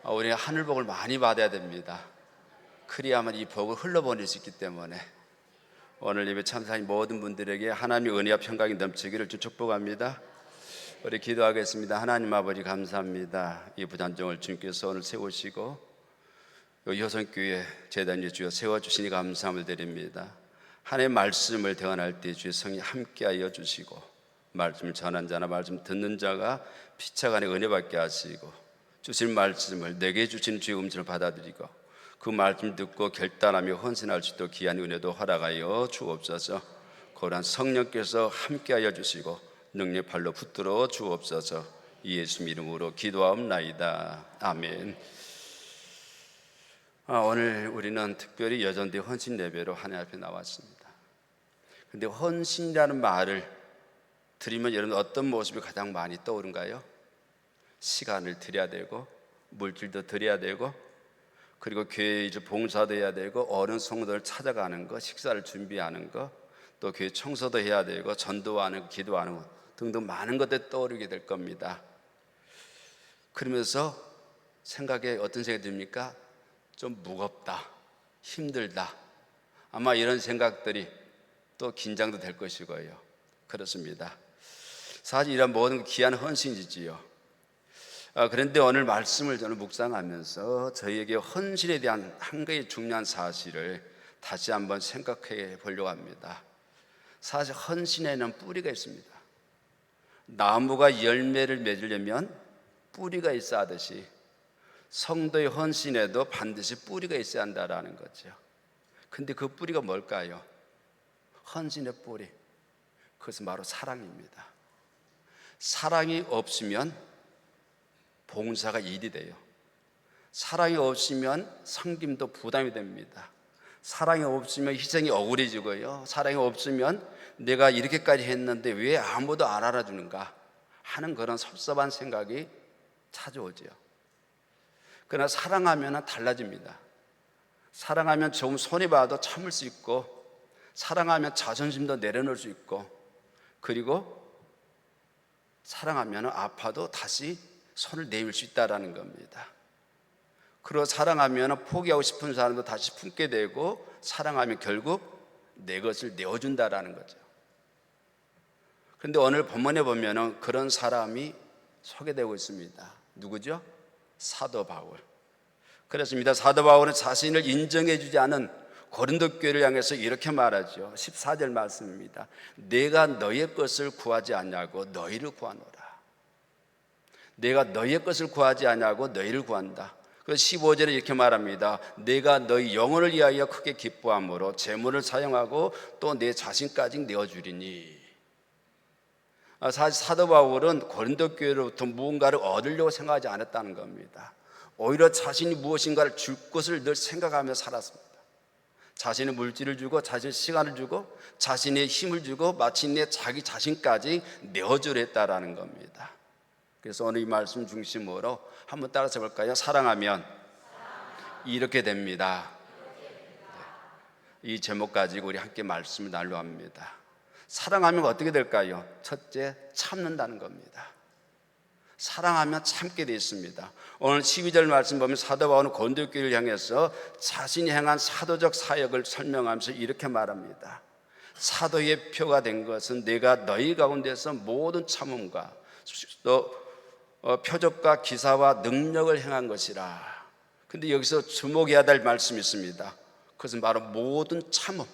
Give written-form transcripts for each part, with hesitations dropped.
우리 하늘복을 많이 받아야 됩니다. 그리야만 이 복을 흘러보낼 수 있기 때문에 오늘 예배 참석하신 모든 분들에게 하나님의 은혜와 평강이 넘치기를 주 축복합니다. 우리 기도하겠습니다. 하나님 아버지 감사합니다. 이 부단종을 주님께서 오늘 세우시고 이 효성교회 재단에 주여 세워주시니 감사함을 드립니다. 하나님의 말씀을 대언할 때 주의 성이 함께하여 주시고 말씀을 전한 자나 말씀 듣는 자가 피차간에 은혜 받게 하시고 주신 말씀을 내게 주신 주의 음성을 받아들이고 그 말씀 듣고 결단하며 헌신할 수 있도록 귀한 은혜도 허락하여 주옵소서. 거룩한 성령께서 함께하여 주시고 능력 발로 붙들어 주옵소서. 예수 이름으로 기도하옵나이다. 아멘. 오늘 우리는 특별히 여전대 헌신 예배로 하나님 앞에 나왔습니다. 근데 헌신이라는 말을 드리면 여러분 어떤 모습이 가장 많이 떠오른가요? 시간을 드려야 되고 물질도 드려야 되고 그리고 교회 봉사도 해야 되고 어른 성도를 찾아가는 거, 식사를 준비하는 거, 또 교회 청소도 해야 되고 전도하는 거, 기도하는 거 등등 많은 것들이 떠오르게 될 겁니다. 그러면서 생각에 어떤 생각이 듭니까? 좀 무겁다, 힘들다, 아마 이런 생각들이 또 긴장도 될 것이고요. 그렇습니다. 사실 이런 모든 귀한 헌신이지요. 그런데 오늘 말씀을 저는 묵상하면서 저희에게 헌신에 대한 한 가지 중요한 사실을 다시 한번 생각해 보려고 합니다. 사실 헌신에는 뿌리가 있습니다. 나무가 열매를 맺으려면 뿌리가 있어야 하듯이 성도의 헌신에도 반드시 뿌리가 있어야 한다는 거죠. 근데 그 뿌리가 뭘까요? 헌신의 뿌리, 그것은 바로 사랑입니다. 사랑이 없으면 봉사가 일이 돼요. 사랑이 없으면 섬김도 부담이 됩니다. 사랑이 없으면 희생이 억울해지고요. 사랑이 없으면 내가 이렇게까지 했는데 왜 아무도 안 알아주는가 하는 그런 섭섭한 생각이 찾아오죠. 그러나 사랑하면 달라집니다. 사랑하면 조금 손해봐도 참을 수 있고, 사랑하면 자존심도 내려놓을 수 있고, 그리고 사랑하면 아파도 다시 손을 내밀 수 있다는 겁니다. 그리고 사랑하면 포기하고 싶은 사람도 다시 품게 되고, 사랑하면 결국 내 것을 내어준다는 거죠. 그런데 오늘 본문에 보면 그런 사람이 소개되고 있습니다. 누구죠? 사도 바울. 그렇습니다. 사도 바울은 자신을 인정해 주지 않은 고린도 교회를 향해서 이렇게 말하죠. 14절 말씀입니다. 내가 너의 것을 구하지 않냐고 너희를 구하노라. 내가 너의 것을 구하지 않냐고 너희를 구한다. 그래서 15절에 이렇게 말합니다. 내가 너희 영혼을 위하여 크게 기뻐함으로 재물을 사용하고 또 내 자신까지 내어주리니. 사실 사도 바울은 고린도 교회로부터 무언가를 얻으려고 생각하지 않았다는 겁니다. 오히려 자신이 무엇인가를 줄 것을 늘 생각하며 살았습니다. 자신의 물질을 주고 자신의 시간을 주고 자신의 힘을 주고 마침내 자기 자신까지 내어주려 했다는 겁니다. 그래서 오늘 이 말씀 중심으로 한번 따라서 볼까요? 사랑하면 이렇게 됩니다. 이 제목 가지고 우리 함께 말씀을 나누려 합니다. 사랑하면 어떻게 될까요? 첫째, 참는다는 겁니다. 사랑하면 참게 되어 있습니다. 오늘 12절 말씀 보면 사도 바울은 고린도 교회를 향해서 자신이 행한 사도적 사역을 설명하면서 이렇게 말합니다. 사도의 표가 된 것은 내가 너희 가운데서 모든 참음과 또 표적과 기사와 능력을 행한 것이라. 근데 여기서 주목해야 될 말씀이 있습니다. 그것은 바로 모든 참음.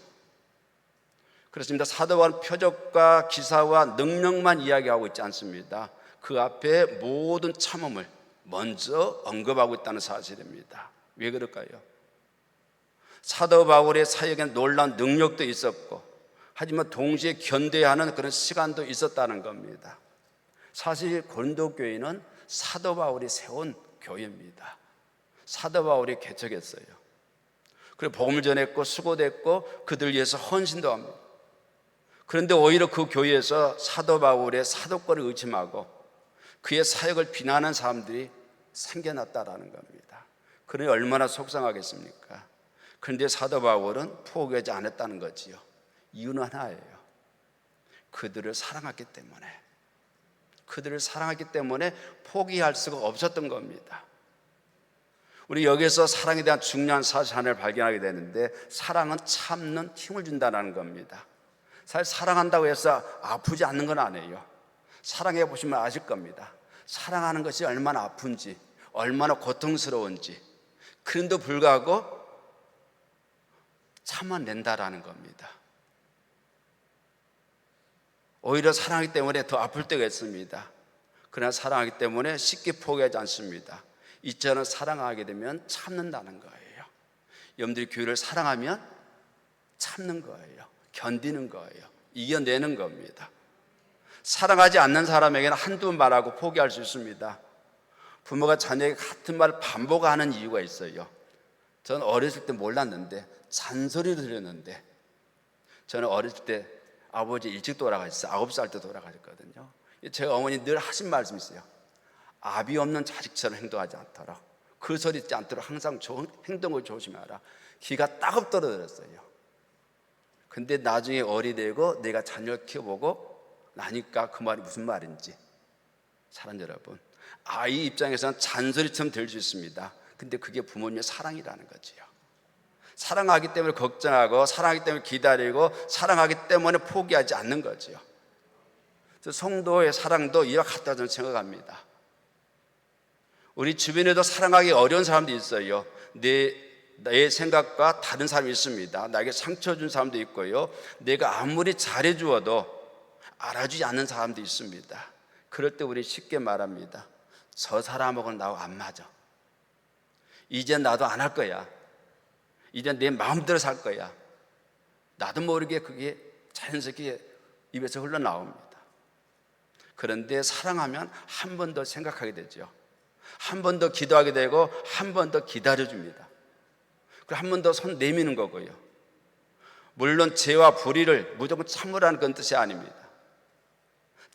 그렇습니다. 사도 바울은 표적과 기사와 능력만 이야기하고 있지 않습니다. 그 앞에 모든 참음을 먼저 언급하고 있다는 사실입니다. 왜 그럴까요? 사도 바울의 사역에는 놀라운 능력도 있었고, 하지만 동시에 견뎌야 하는 그런 시간도 있었다는 겁니다. 사실 고린도 교회는 사도 바울이 세운 교회입니다. 사도 바울이 개척했어요. 그리고 복음을 전했고 수고됐고 그들 위해서 헌신도 합니다. 그런데 오히려 그 교회에서 사도 바울의 사도권을 의심하고 그의 사역을 비난하는 사람들이 생겨났다라는 겁니다. 그러니 얼마나 속상하겠습니까? 그런데 사도 바울은 포기하지 않았다는 거지요. 이유는 하나예요. 그들을 사랑했기 때문에. 그들을 사랑했기 때문에 포기할 수가 없었던 겁니다. 우리 여기서 사랑에 대한 중요한 사실 하나를 발견하게 되는데, 사랑은 참는 힘을 준다는 겁니다. 사실 사랑한다고 해서 아프지 않는 건 아니에요. 사랑해 보시면 아실 겁니다. 사랑하는 것이 얼마나 아픈지, 얼마나 고통스러운지. 그런데도 불구하고 참아낸다라는 겁니다. 오히려 사랑하기 때문에 더 아플 때가 있습니다. 그러나 사랑하기 때문에 쉽게 포기하지 않습니다. 이처럼 사랑하게 되면 참는다는 거예요. 여러분들이 교회를 사랑하면 참는 거예요. 견디는 거예요. 이겨내는 겁니다. 사랑하지 않는 사람에게는 한두 번 말하고 포기할 수 있습니다. 부모가 자녀에게 같은 말을 반복하는 이유가 있어요. 저는 어렸을 때 몰랐는데, 잔소리를 들었는데, 저는 어렸을 때 아버지 일찍 돌아가셨어요. 9살 때 돌아가셨거든요. 제가 어머니 늘 하신 말씀이 있어요. 아비 없는 자식처럼 행동하지 않도록, 그 소리 듣지 않도록 항상 행동을 조심하라. 귀가 따갑 떨어졌어요. 근데 나중에 어리 되고 내가 자녀를 키워보고 나니까 그 말이 무슨 말인지. 사랑 여러분, 아이 입장에서는 잔소리처럼 들 수 있습니다. 근데 그게 부모님의 사랑이라는 거지요. 사랑하기 때문에 걱정하고, 사랑하기 때문에 기다리고, 사랑하기 때문에 포기하지 않는 거지요. 성도의 사랑도 이와 같다 저는 생각합니다. 우리 주변에도 사랑하기 어려운 사람도 있어요. 내 생각과 다른 사람이 있습니다. 나에게 상처 준 사람도 있고요, 내가 아무리 잘해주어도 알아주지 않는 사람도 있습니다. 그럴 때 우리 쉽게 말합니다. 저 사람하고는 나하고 안 맞아. 이젠 나도 안 할 거야. 이젠 내 마음대로 살 거야. 나도 모르게 그게 자연스럽게 입에서 흘러나옵니다. 그런데 사랑하면 한 번 더 생각하게 되죠. 한 번 더 기도하게 되고, 한 번 더 기다려줍니다. 그리고 한 번 더 손 내미는 거고요. 물론 죄와 불의를 무조건 참으라는 건 뜻이 아닙니다.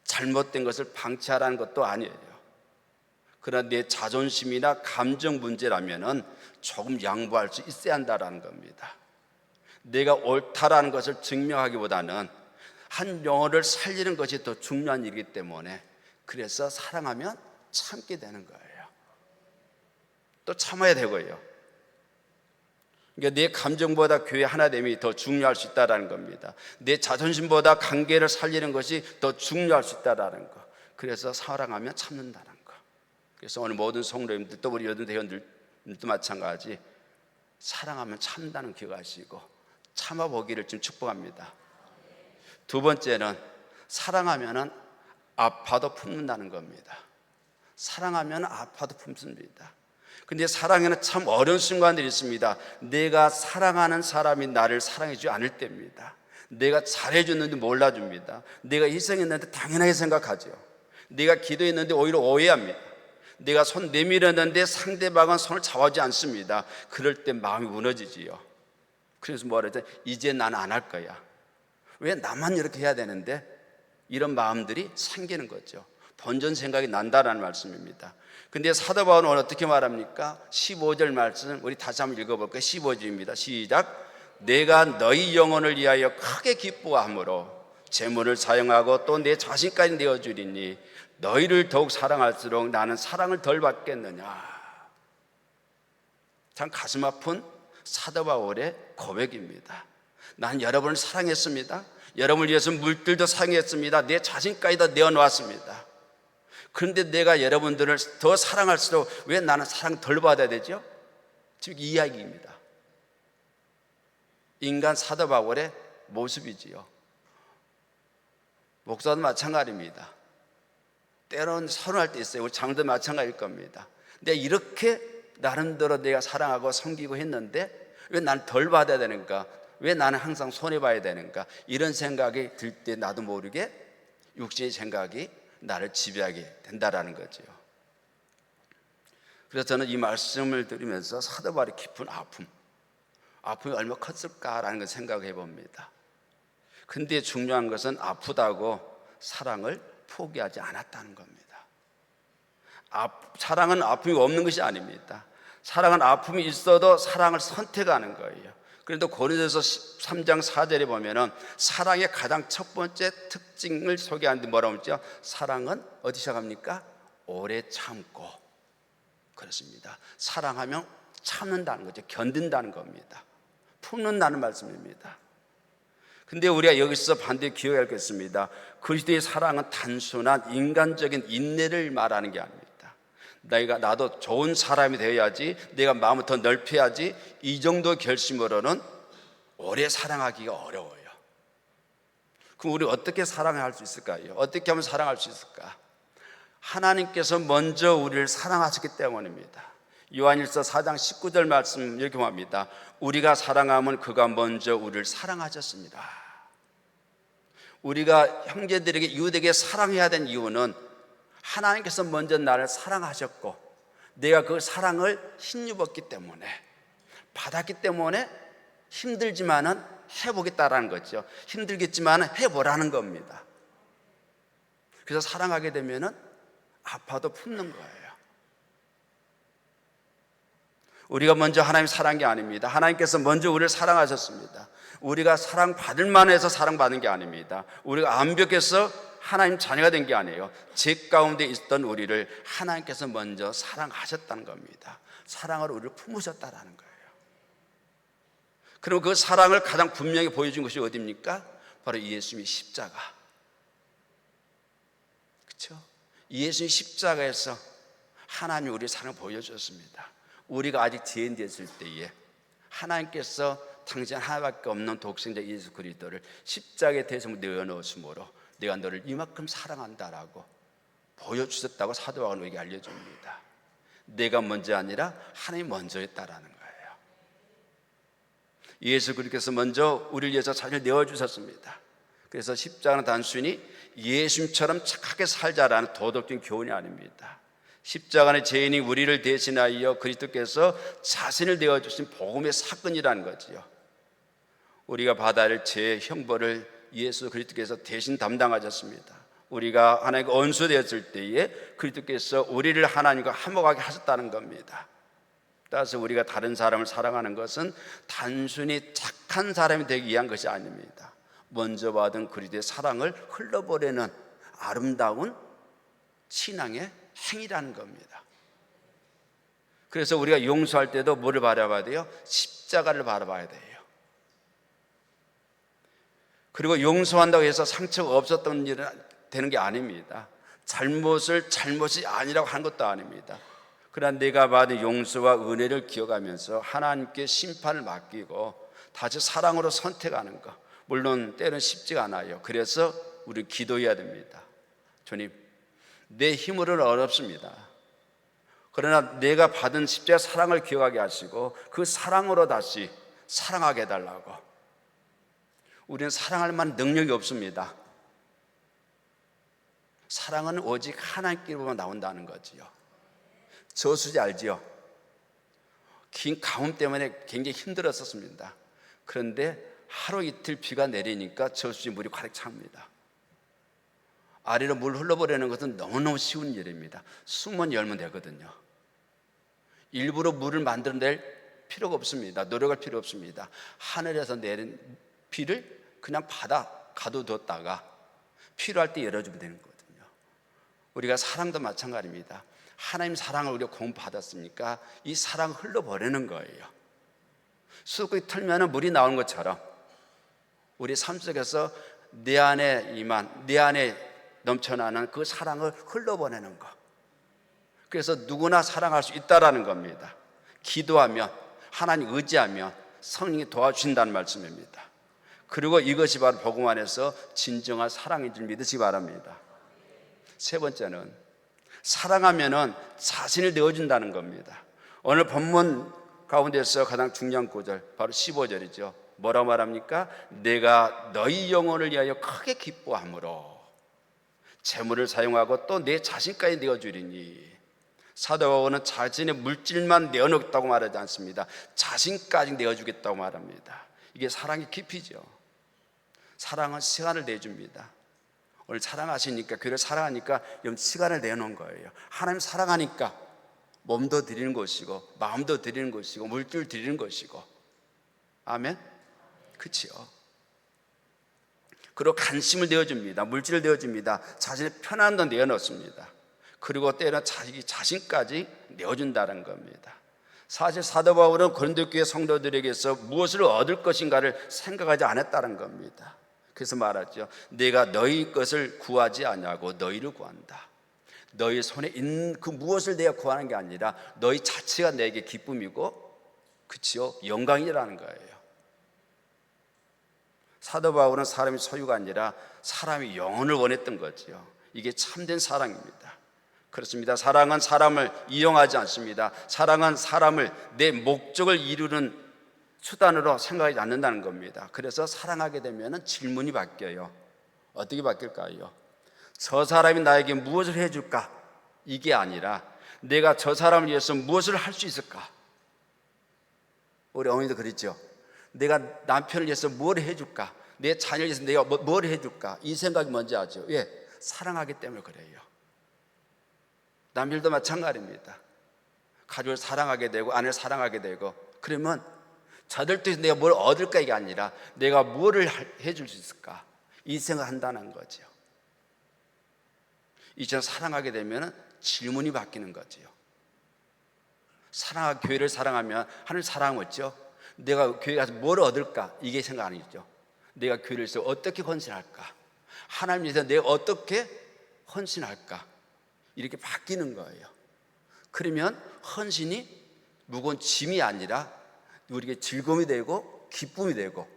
잘못된 것을 방치하라는 것도 아니에요. 그러나 내 자존심이나 감정 문제라면 조금 양보할 수 있어야 한다는 겁니다. 내가 옳다라는 것을 증명하기보다는 한 영혼을 살리는 것이 더 중요한 일이기 때문에, 그래서 사랑하면 참게 되는 거예요. 또 참아야 되고요. 그러니까 내 감정보다 교회 하나됨이 더 중요할 수 있다는 겁니다. 내 자존심보다 관계를 살리는 것이 더 중요할 수 있다는 거. 그래서 사랑하면 참는다는 거. 그래서 오늘 모든 성도님들, 또 우리 여든 대원들도 마찬가지, 사랑하면 참는다는 기억하시고 참아보기를 좀 축복합니다. 두 번째는 사랑하면 아파도 품는다는 겁니다. 사랑하면 아파도 품습니다. 근데 사랑에는 참 어려운 순간들이 있습니다. 내가 사랑하는 사람이 나를 사랑해주지 않을 때입니다. 내가 잘해줬는데 몰라줍니다. 내가 희생했는데 당연하게 생각하죠. 내가 기도했는데 오히려 오해합니다. 내가 손 내밀었는데 상대방은 손을 잡아주지 않습니다. 그럴 때 마음이 무너지지요. 그래서 뭐라 그러죠? 이제 난 안 할 거야. 왜 나만 이렇게 해야 되는데? 이런 마음들이 생기는 거죠. 본전 생각이 난다라는 말씀입니다. 근데 사도 바울은 어떻게 말합니까? 15절 말씀 우리 다시 한번 읽어볼까요? 15절입니다. 시작. 내가 너희 영혼을 위하여 크게 기뻐함으로 재물을 사용하고 또 내 자신까지 내어주리니 너희를 더욱 사랑할수록 나는 사랑을 덜 받겠느냐. 참 가슴 아픈 사도 바울의 고백입니다. 난 여러분을 사랑했습니다. 여러분을 위해서 물들도 사용했습니다. 내 자신까지 다 내어놓았습니다. 그런데 내가 여러분들을 더 사랑할수록 왜 나는 사랑 덜 받아야 되죠? 지금 이 이야기입니다. 인간 사도 바울의 모습이지요. 목사도 마찬가지입니다. 때로는 서운할 때 있어요. 우리 장도 마찬가지일 겁니다. 내가 이렇게 나름대로 내가 사랑하고 섬기고 했는데 왜 나는 덜 받아야 되는가? 왜 나는 항상 손해봐야 되는가? 이런 생각이 들 때 나도 모르게 육신의 생각이 나를 지배하게 된다라는 거죠. 그래서 저는 이 말씀을 들으면서 사도 바울의 깊은 아픔이 얼마나 컸을까라는 걸 생각해 봅니다. 근데 중요한 것은 아프다고 사랑을 포기하지 않았다는 겁니다. 사랑은 아픔이 없는 것이 아닙니다. 사랑은 아픔이 있어도 사랑을 선택하는 거예요. 그런데 고린도서 3장 4절에 보면은 사랑의 가장 첫 번째 특징을 소개하는데 뭐라고 했죠? 사랑은 어디 시작합니까? 오래 참고. 그렇습니다. 사랑하면 참는다는 거죠. 견딘다는 겁니다. 품는다는 말씀입니다. 근데 우리가 여기서 반드시 기억해야 겠습니다. 그리스도의 사랑은 단순한 인간적인 인내를 말하는 게 아닙니다. 나도 좋은 사람이 되어야지, 내가 마음을 더 넓혀야지, 이 정도 결심으로는 오래 사랑하기가 어려워요. 그럼 우리 어떻게 사랑할 수 있을까요? 어떻게 하면 사랑할 수 있을까? 하나님께서 먼저 우리를 사랑하셨기 때문입니다. 요한일서 4장 19절 말씀 이렇게 말합니다. 우리가 사랑하면 그가 먼저 우리를 사랑하셨습니다. 우리가 형제들에게, 이웃에게 사랑해야 되는 이유는 하나님께서 먼저 나를 사랑하셨고 내가 그 사랑을 힘입었기 때문에, 받았기 때문에 힘들지만은 해보겠다라는 거죠. 힘들겠지만 해보라는 겁니다. 그래서 사랑하게 되면은 아파도 품는 거예요. 우리가 먼저 하나님 사랑한 게 아닙니다. 하나님께서 먼저 우리를 사랑하셨습니다. 우리가 사랑받을 만해서 사랑받은 게 아닙니다. 우리가 완벽해서 하나님 자녀가 된 게 아니에요. 죄 가운데 있던 우리를 하나님께서 먼저 사랑하셨다는 겁니다. 사랑으로 우리를 품으셨다라는 거예요. 그럼 그 사랑을 가장 분명히 보여준 것이 어디입니까? 바로 예수님의 십자가. 그렇죠? 예수님의 십자가에서 하나님이 우리의 사랑을 보여주셨습니다. 우리가 아직 죄인 됐을 때에 하나님께서 당신 하나밖에 없는 독생자 예수 그리스도를 십자가에 대해서 내어놓으심으로 내가 너를 이만큼 사랑한다라고 보여주셨다고 사도 바울은 우리에게 알려줍니다. 내가 먼저 아니라 하나님이 먼저였다라는 거예요. 예수 그리스도께서 먼저 우리를 위해서 자신을 내어주셨습니다. 그래서 십자가는 단순히 예수님처럼 착하게 살자라는 도덕적인 교훈이 아닙니다. 십자가의 죄인이 우리를 대신하여 그리스도께서 자신을 내어주신 복음의 사건이라는 거지요. 우리가 받아야 할 죄의 형벌을 예수 그리스도께서 대신 담당하셨습니다. 우리가 하나님과 원수되었을 때에 그리스도께서 우리를 하나님과 화목하게 하셨다는 겁니다. 따라서 우리가 다른 사람을 사랑하는 것은 단순히 착한 사람이 되기 위한 것이 아닙니다. 먼저 받은 그리스도의 사랑을 흘려보내는 아름다운 신앙의 행위라는 겁니다. 그래서 우리가 용서할 때도 뭐를 바라봐야 돼요? 십자가를 바라봐야 돼요. 그리고 용서한다고 해서 상처가 없었던 일은 되는 게 아닙니다. 잘못을 잘못이 아니라고 하는 것도 아닙니다. 그러나 내가 받은 용서와 은혜를 기억하면서 하나님께 심판을 맡기고 다시 사랑으로 선택하는 것, 물론 때는 쉽지가 않아요. 그래서 우리 기도해야 됩니다. 주님, 내 힘으로는 어렵습니다. 그러나 내가 받은 십자가 사랑을 기억하게 하시고 그 사랑으로 다시 사랑하게 해달라고. 우리는 사랑할 만한 능력이 없습니다. 사랑은 오직 하나님께로만 나온다는 거지요. 저수지 알지요? 긴 가뭄 때문에 굉장히 힘들었었습니다. 그런데 하루 이틀 비가 내리니까 저수지 물이 가득 찹니다. 아래로 물 흘러버리는 것은 너무너무 쉬운 일입니다. 숨만 열면 되거든요. 일부러 물을 만들어낼 필요가 없습니다. 노력할 필요 없습니다. 하늘에서 내린 비를 그냥 바다 가둬뒀다가 필요할 때 열어주면 되는 거거든요. 우리가 사랑도 마찬가지입니다. 하나님 사랑을 우리가 공부받았으니까 이 사랑을 흘러버리는 거예요. 수도꼭지 털면 물이 나오는 것처럼 우리 삶 속에서 내 안에 내 안에 넘쳐나는 그 사랑을 흘러보내는 것. 그래서 누구나 사랑할 수 있다라는 겁니다. 기도하면, 하나님 의지하면 성령이 도와주신다는 말씀입니다. 그리고 이것이 바로 복음 안에서 진정한 사랑인 줄 믿으시기 바랍니다. 세 번째는 사랑하면은 자신을 내어준다는 겁니다. 오늘 본문 가운데서 가장 중요한 구절 바로 15절이죠. 뭐라고 말합니까? 내가 너희 영혼을 위하여 크게 기뻐함으로 재물을 사용하고 또 내 자신까지 내어주리니. 사도 바울은 자신의 물질만 내어놓겠다고 말하지 않습니다. 자신까지 내어주겠다고 말합니다. 이게 사랑의 깊이죠. 사랑은 시간을 내줍니다. 오늘 사랑하시니까, 교회를 사랑하니까 시간을 내놓은 거예요. 하나님 사랑하니까 몸도 드리는 것이고 마음도 드리는 것이고 물질 드리는 것이고. 아멘? 그치요. 그리고 관심을 내어줍니다. 물질을 내어줍니다. 자신의 편안도 내어놓습니다. 그리고 때로는 자기 자신까지 내어준다는 겁니다. 사실 사도 바울은 고린도 교회 성도들에게서 무엇을 얻을 것인가를 생각하지 않았다는 겁니다. 그래서 말하죠. 내가 너희 것을 구하지 아니하고 너희를 구한다. 너희 손에 있는 그 무엇을 내가 구하는 게 아니라 너희 자체가 내게 기쁨이고, 그치요? 영광이라는 거예요. 사도 바울은 사람이 소유가 아니라 사람이 영혼을 원했던 거지요. 이게 참된 사랑입니다. 그렇습니다. 사랑은 사람을 이용하지 않습니다. 사랑은 사람을 내 목적을 이루는 수단으로 생각하지 않는다는 겁니다. 그래서 사랑하게 되면 질문이 바뀌어요. 어떻게 바뀔까요? 저 사람이 나에게 무엇을 해줄까? 이게 아니라 내가 저 사람을 위해서 무엇을 할 수 있을까? 우리 어머니도 그랬죠. 내가 남편을 위해서 뭘 해줄까? 내 자녀를 위해서 내가 뭘 해줄까? 이 생각이 먼저 하죠. 왜? 사랑하기 때문에 그래요. 남들도 마찬가지입니다. 가족을 사랑하게 되고 아내를 사랑하게 되고, 그러면 저들도 내가 뭘 얻을까 이게 아니라 내가 뭐를 해줄 수 있을까, 이 생각한다는 거죠. 이처럼 사랑하게 되면 질문이 바뀌는 거죠. 교회를 사랑하면 하나님 사랑하죠. 내가 교회 가서 뭘 얻을까, 이게 생각 아니죠. 내가 교회를 위해서 어떻게 헌신할까, 하나님 위해서 내가 어떻게 헌신할까, 이렇게 바뀌는 거예요. 그러면 헌신이 무거운 짐이 아니라 우리에게 즐거움이 되고 기쁨이 되고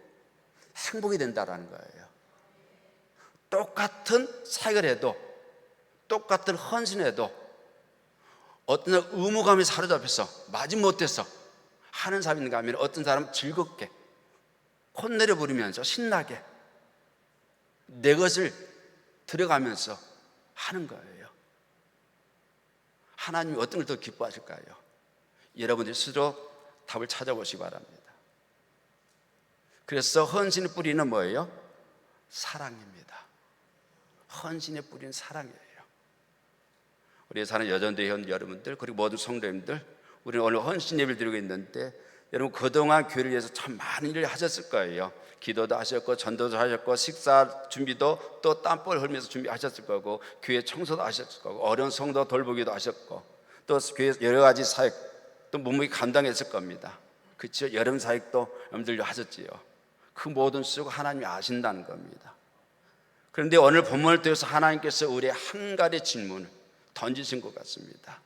행복이 된다는 거예요. 똑같은 사역을 해도, 똑같은 헌신해도 어떤 사람 의무감에 사로잡혀서 마지못해서 하는 사람이 있는가 하면 어떤 사람은 즐겁게 콧노래 부르면서 신나게 내 것을 들어가면서 하는 거예요. 하나님이 어떤 걸 더 기뻐하실까요? 여러분들이 스스로 답을 찾아보시기 바랍니다. 그래서 헌신의 뿌리는 뭐예요? 사랑입니다. 헌신의 뿌리는 사랑이에요. 우리 사는 여전대회 여러분들, 그리고 모든 성도님들, 우리는 오늘 헌신 예배를 드리고 있는데, 여러분 그동안 교회를 위해서 참 많은 일을 하셨을 거예요. 기도도 하셨고 전도도 하셨고 식사 준비도 또 땀볼 흘리면서 준비하셨을 거고, 교회 청소도 하셨을 거고, 어려운 성도 돌보기도 하셨고, 또 교회 여러 가지 사역 또 묵묵히 감당했을 겁니다. 그렇죠? 여름 사역도 여러분들도 하셨지요. 그 모든 수고 하나님이 아신다는 겁니다. 그런데 오늘 본문을 통해서 하나님께서 우리의 한 가지 질문을 던지신 것 같습니다.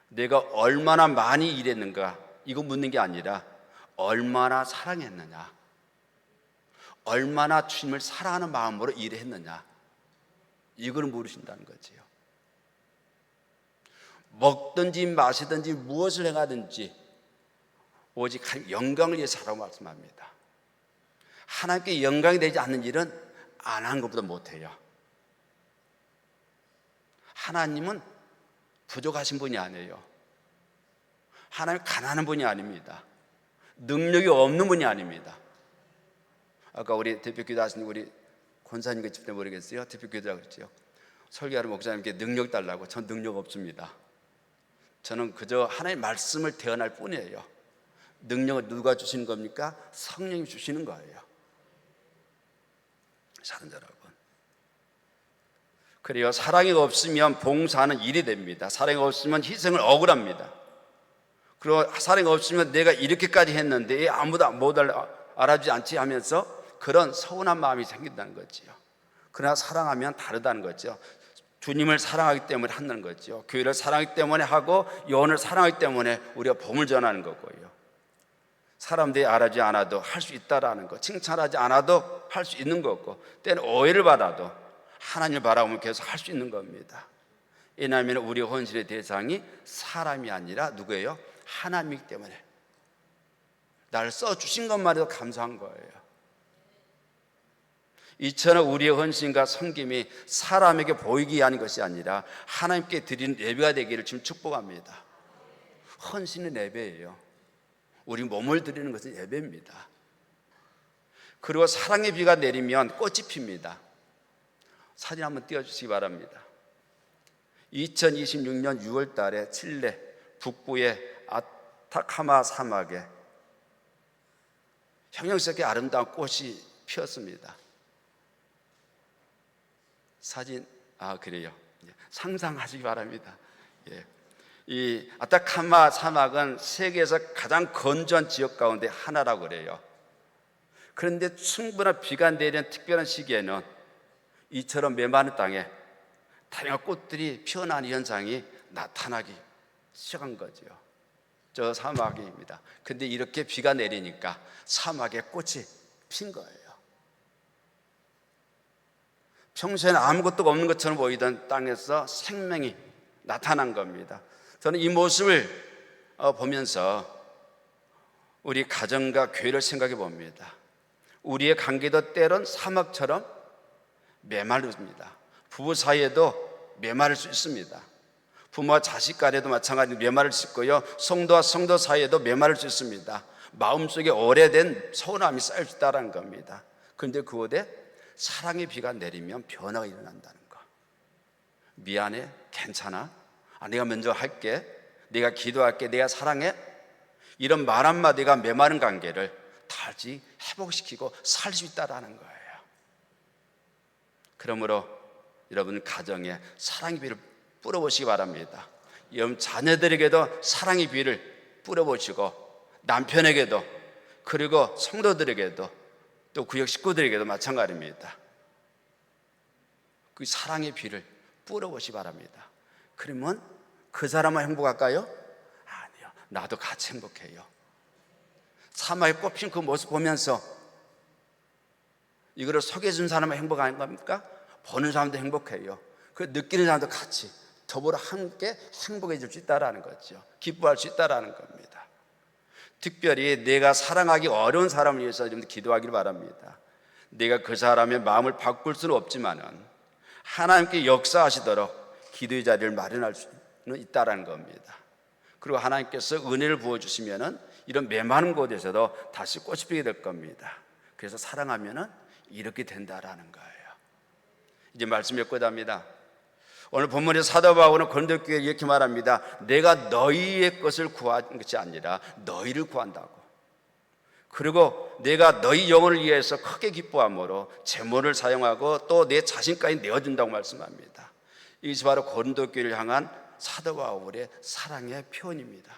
내가 얼마나 많이 일했는가, 이거 묻는 게 아니라 얼마나 사랑했느냐, 얼마나 주님을 사랑하는 마음으로 일했느냐, 이걸 물으신다는 거지요. 먹든지 마시든지 무엇을 행하든지 오직 영광을 위해서 하라고 말씀합니다. 하나님께 영광이 되지 않는 일은 안 한 것보다 못해요. 하나님은 부족하신 분이 아니에요. 하나님 가난한 분이 아닙니다. 능력이 없는 분이 아닙니다. 아까 우리 대표기도 하신 우리 권사님과 집때 모르겠어요. 대표기도라고 그랬죠. 설교하는 목사님께 능력 달라고. 전 능력 없습니다. 저는 그저 하나님의 말씀을 대언할 뿐이에요. 능력을 누가 주시는 겁니까? 성령이 주시는 거예요. 사는 여러분, 그래요. 사랑이 없으면 봉사하는 일이 됩니다. 사랑이 없으면 희생을 억울합니다. 그리고 사랑이 없으면 내가 이렇게까지 했는데 아무도 못 알아주지 않지 하면서 그런 서운한 마음이 생긴다는 거지요. 그러나 사랑하면 다르다는 거죠. 주님을 사랑하기 때문에 한다는 거죠. 교회를 사랑하기 때문에 하고 영혼을 사랑하기 때문에 우리가 복음을 전하는 거고요. 사람들이 알아주지 않아도 할 수 있다라는 거, 칭찬하지 않아도 할 수 있는 거고, 때는 오해를 받아도 하나님을 바라보면 계속 할 수 있는 겁니다. 왜냐하면 우리 헌신의 대상이 사람이 아니라 누구예요? 하나님이기 때문에 나를 써주신 것만으로도 감사한 거예요. 이처럼 우리의 헌신과 섬김이 사람에게 보이기 위한 것이 아니라 하나님께 드리는 예배가 되기를 지금 축복합니다. 헌신은 예배예요. 우리 몸을 드리는 것은 예배입니다. 그리고 사랑의 비가 내리면 꽃이 핍니다. 사진 한번 띄워주시기 바랍니다. 2026년 6월 달에 칠레 북부의 아타카마 사막에 형형스럽게 아름다운 꽃이 피었습니다. 사진, 그래요. 상상하시기 바랍니다. 예. 이 아타카마 사막은 세계에서 가장 건조한 지역 가운데 하나라고 그래요. 그런데 충분한 비가 내리는 특별한 시기에는 이처럼 메마른 땅에 다양한 꽃들이 피어나는 현상이 나타나기 시작한 거죠. 저 사막입니다. 근데 이렇게 비가 내리니까 사막에 꽃이 핀 거예요. 평소에는 아무것도 없는 것처럼 보이던 땅에서 생명이 나타난 겁니다. 저는 이 모습을 보면서 우리 가정과 교회를 생각해 봅니다. 우리의 관계도 때론 사막처럼 메마릅니다. 부부 사이에도 메마를 수 있습니다. 부모와 자식 간에도 마찬가지로 메마를 수 있고요, 성도와 성도 사이에도 메마를 수 있습니다. 마음속에 오래된 서운함이 쌓일 수 있다는 겁니다. 그런데 그곳에 사랑의 비가 내리면 변화가 일어난다는 거. 미안해, 괜찮아, 내가 먼저 할게, 내가 기도할게, 내가 사랑해, 이런 말 한마디가 메마른 관계를 다시 회복시키고 살 수 있다는 거예요. 그러므로 여러분 가정에 사랑의 비를 뿌려보시기 바랍니다. 여러분 자녀들에게도 사랑의 비를 뿌려보시고, 남편에게도, 그리고 성도들에게도, 또 구역 식구들에게도 마찬가지입니다. 그 사랑의 비를 뿌려보시기 바랍니다. 그러면 그 사람만 행복할까요? 아니요, 나도 같이 행복해요. 사막에 꽃핀 그 모습 보면서 이거를 소개해준 사람은 행복한 겁니까? 보는 사람도 행복해요. 그 느끼는 사람도 같이 더불어 함께 행복해질 수 있다는 거죠. 기뻐할 수 있다는 겁니다. 특별히 내가 사랑하기 어려운 사람을 위해서 좀 기도하기를 바랍니다. 내가 그 사람의 마음을 바꿀 수는 없지만은 하나님께 역사하시도록 기도의 자리를 마련할 수는 있다는 겁니다. 그리고 하나님께서 은혜를 부어주시면은 이런 메마른 곳에서도 다시 꽃이 피게 될 겁니다. 그래서 사랑하면은 이렇게 된다라는 거예요. 이제 말씀 몇 개 합니다. 오늘 본문의 사도 바울은 고린도 교회에 이렇게 말합니다. 내가 너희의 것을 구하는 것이 아니라 너희를 구한다고. 그리고 내가 너희 영혼을 위해서 크게 기뻐함으로 재물을 사용하고 또 내 자신까지 내어준다고 말씀합니다. 이것이 바로 고린도 교회를 향한 사도 바울의 사랑의 표현입니다.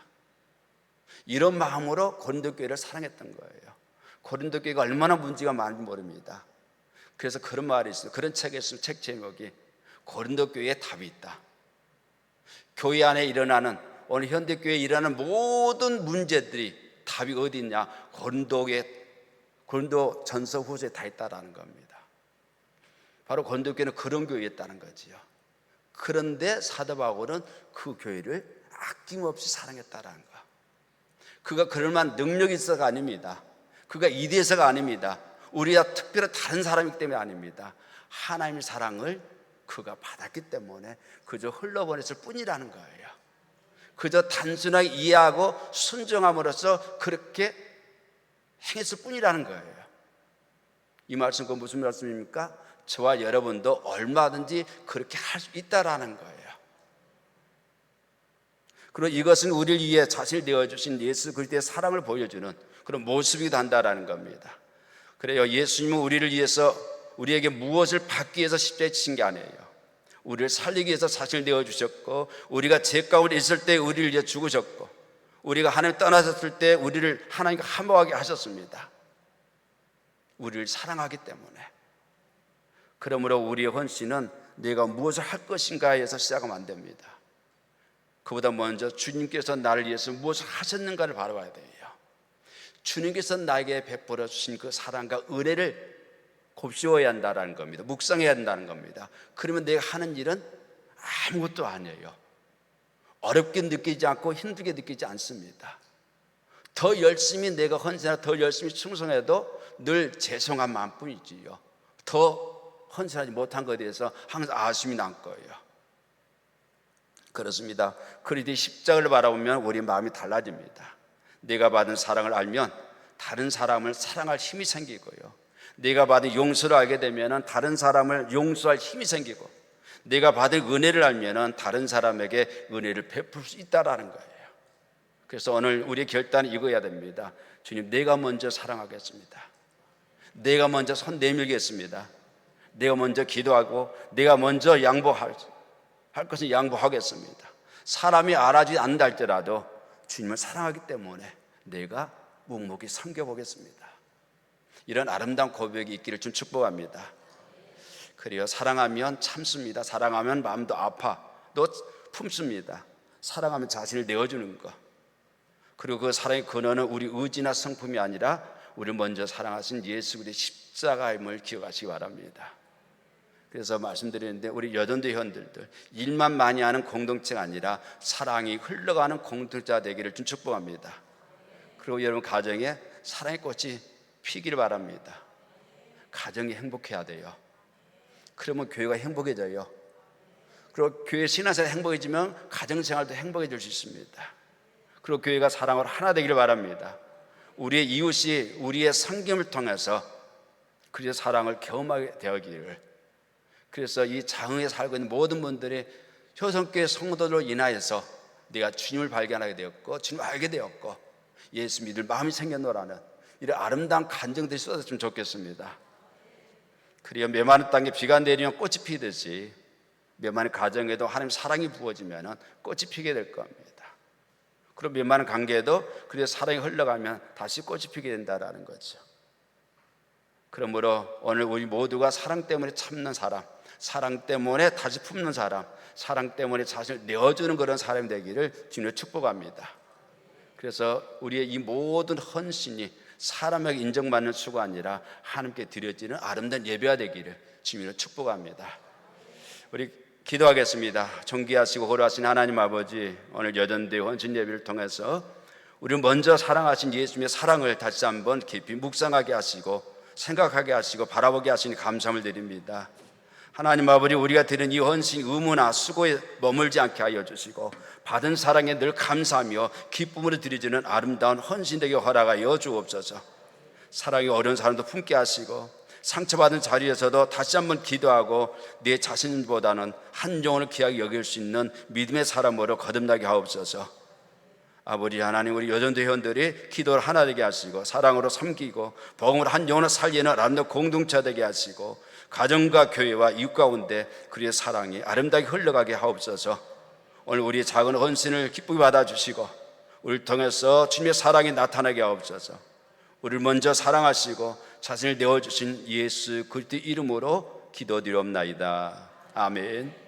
이런 마음으로 고린도 교회를 사랑했던 거예요. 고린도 교회가 얼마나 문제가 많은지 모릅니다. 그래서 그런 말이 있어요. 그런 책에 있어요. 책 제목이 고린도 교회에 답이 있다. 교회 안에 일어나는, 오늘 현대 교회에 일어나는 모든 문제들이 답이 어디 있냐? 고린도 전서 후서에 다 있다라는 겁니다. 바로 고린도 교회는 그런 교회였다는 거지요. 그런데 사도 바울은 그 교회를 아낌없이 사랑했다라는 거. 그가 그럴 만한 능력이 있어서가 아닙니다. 그가 이대해서가 아닙니다. 우리가 특별한 다른 사람이기 때문에 아닙니다. 하나님의 사랑을 그가 받았기 때문에 그저 흘러보냈을 뿐이라는 거예요. 그저 단순하게 이해하고 순종함으로써 그렇게 행했을 뿐이라는 거예요. 이 말씀은 무슨 말씀입니까? 저와 여러분도 얼마든지 그렇게 할 수 있다라는 거예요. 그리고 이것은 우리를 위해 자신을 내어주신 예수 그리스도의 사랑을 보여주는 그런 모습이기도 한다라는 겁니다. 그래요, 예수님은 우리를 위해서, 우리에게 무엇을 받기 위해서 십자가에 지신 게 아니에요. 우리를 살리기 위해서 자신을 내어주셨고, 우리가 죄 가운데 있을 때 우리를 위해 죽으셨고, 우리가 하나님 떠나셨을 때 우리를 하나님과 화목하게 하셨습니다. 우리를 사랑하기 때문에. 그러므로 우리의 헌신은 내가 무엇을 할 것인가에서 시작하면 안 됩니다. 그보다 먼저 주님께서 나를 위해서 무엇을 하셨는가를 바라봐야 돼요. 주님께서 나에게 베풀어 주신 그 사랑과 은혜를 곱씹어야 한다는 겁니다. 묵상해야 한다는 겁니다. 그러면 내가 하는 일은 아무것도 아니에요. 어렵게 느끼지 않고 힘들게 느끼지 않습니다. 더 열심히 내가 헌신하고 더 열심히 충성해도 늘 죄송한 마음뿐이지요. 더 헌신하지 못한 것에 대해서 항상 아쉬움이 날 거예요. 그렇습니다. 그리스도의 십자가를 바라보면 우리 마음이 달라집니다. 내가 받은 사랑을 알면 다른 사람을 사랑할 힘이 생기고요, 내가 받은 용서를 알게 되면 다른 사람을 용서할 힘이 생기고, 내가 받은 은혜를 알면 다른 사람에게 은혜를 베풀 수 있다는 거예요. 그래서 오늘 우리의 결단은 이거 해야 됩니다. 주님, 내가 먼저 사랑하겠습니다. 내가 먼저 손 내밀겠습니다. 내가 먼저 기도하고 내가 먼저 양보할, 할 것은 양보하겠습니다. 사람이 알아주지 않는다 할지라도 주님을 사랑하기 때문에 내가 묵묵히 섬겨보겠습니다. 이런 아름다운 고백이 있기를 좀 축복합니다. 그래요, 사랑하면 참습니다. 사랑하면 마음도 아파도 품습니다. 사랑하면 자신을 내어주는 것, 그리고 그 사랑의 근원은 우리 의지나 성품이 아니라 우리 먼저 사랑하신 예수 그리스도의 십자가임을 기억하시기 바랍니다. 그래서 말씀드리는데 우리 여전도 회원들들 일만 많이 하는 공동체가 아니라 사랑이 흘러가는 공동체가 되기를 좀 축복합니다. 그리고 여러분 가정에 사랑의 꽃이 피기를 바랍니다. 가정이 행복해야 돼요. 그러면 교회가 행복해져요. 그리고 교회 신앙생활이 행복해지면 가정생활도 행복해질 수 있습니다. 그리고 교회가 사랑으로 하나 되기를 바랍니다. 우리의 이웃이 우리의 섬김을 통해서 그리스도의 사랑을 경험하게 되기를. 그래서 이 장흥에 살고 있는 모든 분들이 효성교회 성도들로 인하여서 내가 주님을 발견하게 되었고 주님을 알게 되었고 예수 믿을 마음이 생겨노라는 이런 아름다운 간증들이 쏟아졌으면 좋겠습니다. 그리고 메마른 땅에 비가 내리면 꽃이 피듯이 메마른 가정에도 하나님 사랑이 부어지면 꽃이 피게 될 겁니다. 그리고 메마른 관계에도 그리고 사랑이 흘러가면 다시 꽃이 피게 된다는 거죠. 그러므로 오늘 우리 모두가 사랑 때문에 참는 사람, 사랑 때문에 다시 품는 사람, 사랑 때문에 자신을 내어주는 그런 사람이 되기를 주님으로 축복합니다. 그래서 우리의 이 모든 헌신이 사람에게 인정받는 수가 아니라 하나님께 드려지는 아름다운 예배가 되기를 주님으로 축복합니다. 우리 기도하겠습니다. 존귀하시고 거룩하신 하나님 아버지, 오늘 여전대 헌신 예배를 통해서 우리 먼저 사랑하신 예수님의 사랑을 다시 한번 깊이 묵상하게 하시고 생각하게 하시고 바라보게 하시니 감사함을 드립니다. 하나님 아버지, 우리가 드린 이 헌신 의무나 수고에 머물지 않게 하여 주시고 받은 사랑에 늘 감사하며 기쁨으로 드려지는 아름다운 헌신 되게 허락하여 주옵소서. 사랑이 어려운 사람도 품게 하시고 상처받은 자리에서도 다시 한번 기도하고 내 자신보다는 한 영혼을 귀하게 여길 수 있는 믿음의 사람으로 거듭나게 하옵소서. 아버지 하나님, 우리 여전도 회원들이 기도를 하나 되게 하시고 사랑으로 섬기고 복음으로 한 영혼을 살리는 아름다운 공동체 되게 하시고 가정과 교회와 이웃 가운데 그리의 사랑이 아름답게 흘러가게 하옵소서. 오늘 우리의 작은 헌신을 기쁘게 받아주시고 우리를 통해서 주님의 사랑이 나타나게 하옵소서. 우리를 먼저 사랑하시고 자신을 내어주신 예수 그리스도 이름으로 기도드리옵나이다. 아멘.